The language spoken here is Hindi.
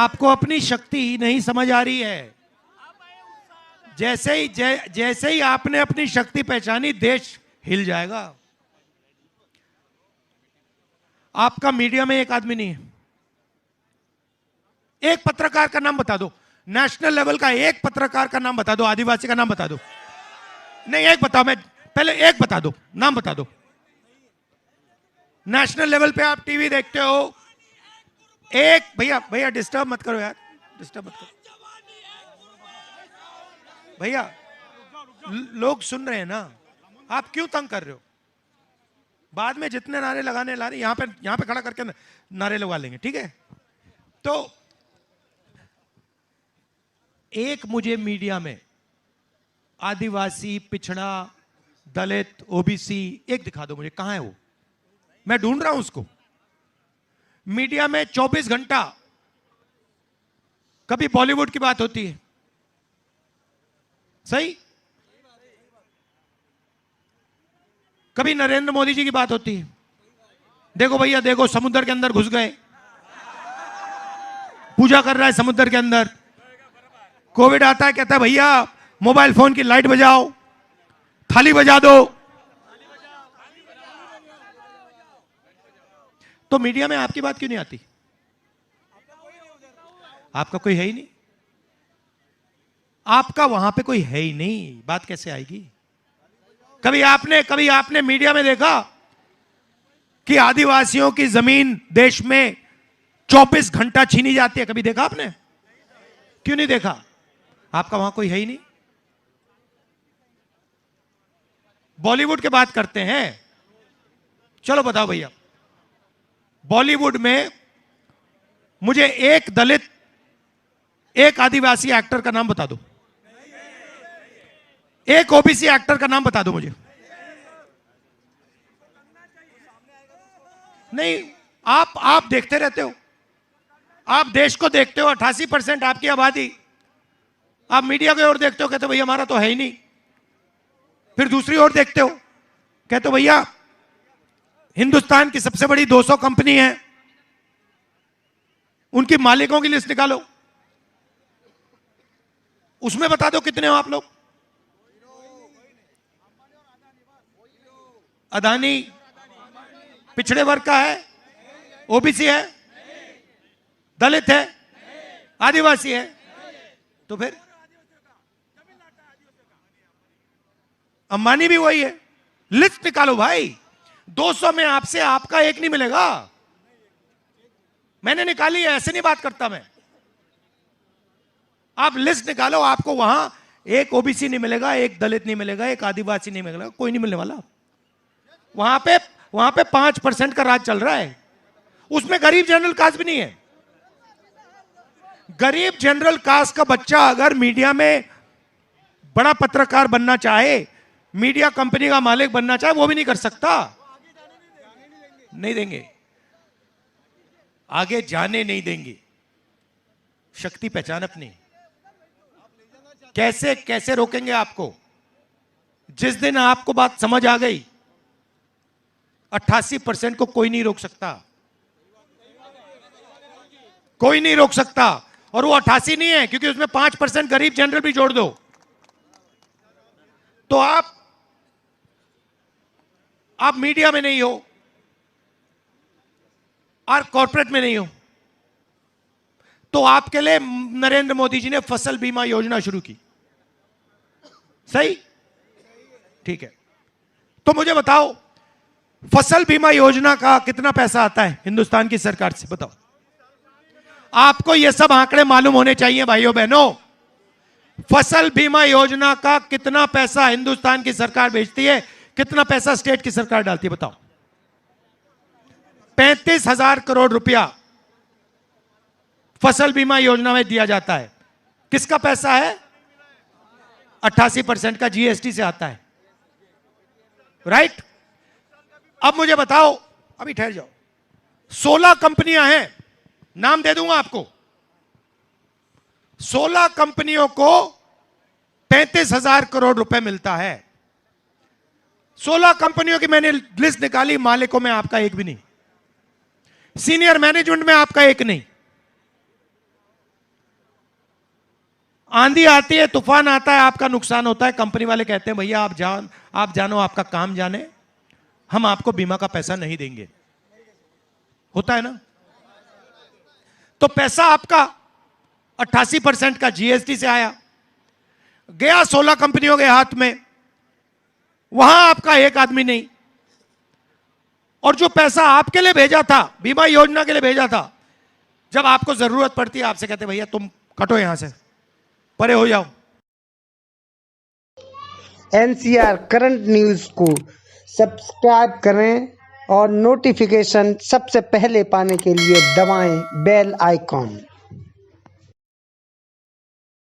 आपको अपनी शक्ति ही नहीं समझ आ रही है। जैसे ही आपने अपनी शक्ति पहचानी, देश हिल जाएगा। आपका मीडिया में एक आदमी नहीं है। एक पत्रकार का नाम बता दो, नेशनल लेवल का एक पत्रकार का नाम बता दो, आदिवासी का नाम बता दो। नहीं, एक बताओ, मैं पहले एक बता दो, नाम बता दो। नेशनल लेवल पे आप टीवी देखते हो, एक भैया डिस्टर्ब मत करो यार, डिस्टर्ब मत करो भैया, लोग सुन रहे हैं ना, आप क्यों तंग कर रहे हो? बाद में जितने नारे लगाने ला रहे, यहां पे खड़ा करके नारे लगवा लेंगे, ठीक है? तो एक मुझे मीडिया में आदिवासी, पिछड़ा, दलित, ओबीसी एक दिखा दो मुझे, कहां है वो? मैं ढूंढ रहा हूं उसको। मीडिया में 24 घंटा कभी बॉलीवुड की बात होती है, सही, कभी नरेंद्र मोदी जी की बात होती है। देखो भैया, देखो समुद्र के अंदर घुस गए, पूजा कर रहा है समुद्र के अंदर। कोविड आता है, कहता है भैया मोबाइल फोन की लाइट बजाओ, थाली बजा दो। तो मीडिया में आपकी बात क्यों नहीं आती? आपका कोई है ही नहीं, आपका वहां पे कोई है ही नहीं, बात कैसे आएगी? कभी आपने मीडिया में देखा कि आदिवासियों की जमीन देश में 24 घंटा छीनी जाती है? कभी देखा आपने? क्यों नहीं देखा? आपका वहां कोई है ही नहीं। बॉलीवुड की बात करते हैं, चलो बताओ भैया, बॉलीवुड में मुझे एक दलित, एक आदिवासी एक्टर का नाम बता दो, एक ओबीसी एक्टर का नाम बता दो मुझे। नहीं, आप देखते रहते हो, आप देश को देखते हो, 88% आपकी आबादी, आप मीडिया की ओर देखते हो, कहते हो भैया हमारा तो है ही नहीं। फिर दूसरी ओर देखते हो, कहते हो भैया हिंदुस्तान की सबसे बड़ी 200 कंपनी है, उनकी मालिकों की लिस्ट निकालो, उसमें बता दो कितने हो आप लोग। अदानी पिछड़े वर्ग का है, ओबीसी है, दलित है, आदिवासी है, तो फिर अंबानी भी वही है। लिस्ट निकालो भाई, 200 में आपसे आपका एक नहीं मिलेगा। मैंने निकाली है, ऐसे नहीं बात करता मैं। आप लिस्ट निकालो, आपको वहां एक ओबीसी नहीं मिलेगा, एक दलित नहीं मिलेगा, एक आदिवासी नहीं मिलेगा, कोई नहीं मिलने वाला। वहां पे 5% का राज चल रहा है, उसमें गरीब जनरल कास्ट भी नहीं है। गरीब जनरल कास्ट का बच्चा अगर मीडिया में बड़ा पत्रकार बनना चाहे, मीडिया कंपनी का मालिक बनना चाहे, वो भी नहीं कर सकता। नहीं देंगे, आगे जाने नहीं देंगे। शक्ति पहचान अपनी। कैसे कैसे रोकेंगे आपको? जिस दिन आपको बात समझ आ गई, 88% को कोई नहीं रोक सकता, कोई नहीं रोक सकता। और वो 88 नहीं है, क्योंकि उसमें 5% गरीब जनरल भी जोड़ दो, तो आप मीडिया में नहीं हो और कॉर्पोरेट में नहीं हो, तो आपके लिए नरेंद्र मोदी जी ने फसल बीमा योजना शुरू की, सही? ठीक है, तो मुझे बताओ फसल बीमा योजना का कितना पैसा आता है हिंदुस्तान की सरकार से? बताओ। आपको ये सब आंकड़े मालूम होने चाहिए भाइयों बहनों। फसल बीमा योजना का कितना पैसा हिंदुस्तान की सरकार भेजती है, कितना पैसा स्टेट की सरकार डालती है? बताओ। 35,000 करोड़ रुपया फसल बीमा योजना में दिया जाता है। किसका पैसा है? 88% का जीएसटी से आता है, राइट? अब मुझे बताओ, अभी ठहर जाओ, 16 कंपनियां हैं, नाम दे दूंगा आपको। 16 कंपनियों को 35,000 करोड़ रुपए मिलता है। 16 कंपनियों की मैंने लिस्ट निकाली, मालिकों में आपका एक भी नहीं, सीनियर मैनेजमेंट में आपका एक नहीं। आंधी आती है, तूफान आता है, आपका नुकसान होता है, कंपनी वाले कहते हैं भैया आप जानो, आपका काम जाने, हम आपको बीमा का पैसा नहीं देंगे। होता है ना? तो पैसा आपका 88% का जीएसटी से आया, गया 16 कंपनियों के हाथ में, वहां आपका एक आदमी नहीं। और जो पैसा आपके लिए भेजा था, बीमा योजना के लिए भेजा था, जब आपको जरूरत पड़ती है आपसे कहते भैया तुम कटो यहां से, परे हो जाओ। एनसीआर करंट न्यूज़ को सब्सक्राइब करें और नोटिफिकेशन सबसे पहले पाने के लिए दबाएं बेल आइकॉन।